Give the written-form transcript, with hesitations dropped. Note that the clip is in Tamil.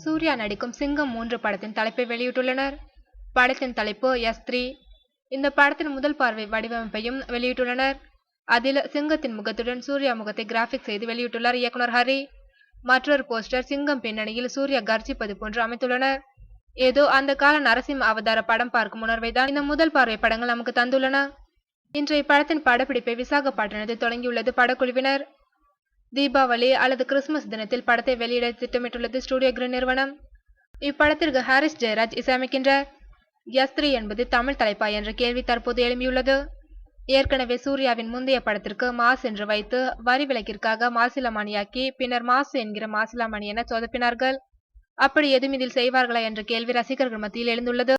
சூர்யா நடிக்கும் சிங்கம் 3 படத்தின் தலைப்பை வெளியிட்டுள்ளனர். படத்தின் தலைப்பு S3. இந்த படத்தின் முதல் பார்வை வடிவமைப்பையும் வெளியிட்டுள்ளனர். அதில் சிங்கத்தின் முகத்துடன் சூர்யா முகத்தை கிராபிக் செய்து வெளியிட்டுள்ளார் இயக்குனர் ஹரி. மற்றொரு போஸ்டர் சிங்கம் பின்னணியில் சூர்யா கர்ஜிப்பது போன்று அமைத்துள்ளனர். ஏதோ அந்த கால நரசிம்ம அவதார படம் பார்க்கும் உணர்வை தான் இந்த முதல் பார்வை படங்கள் நமக்கு தந்துள்ளன. இன்றைய படத்தின் படப்பிடிப்பை விசாகப்பட்டினத்தில் தொடங்கியுள்ளது படக்குழுவினர். தீபாவளி அல்லது கிறிஸ்துமஸ் தினத்தில் படத்தை வெளியிட திட்டமிட்டுள்ளது ஸ்டுடியோ கிரீன் நிறுவனம். இப்படத்திற்கு ஹாரிஸ் ஜெயராஜ் இசையமைக்கின்றார். S3 என்பது தமிழ் தலைப்பா என்ற கேள்வி தற்போது எழும்பியுள்ளது. ஏற்கனவே சூர்யாவின் முந்தைய படத்திற்கு மாஸ் என்று வைத்து வரி விலக்கிற்காக மாசிலாமணியாக்கி பின்னர் மாசு என்கிற மாசிலாமணி என சொதப்பினார்கள். அப்படி எதுவும் இதில் செய்வார்களா என்ற கேள்வி ரசிகர்கள் மத்தியில் எழுந்துள்ளது.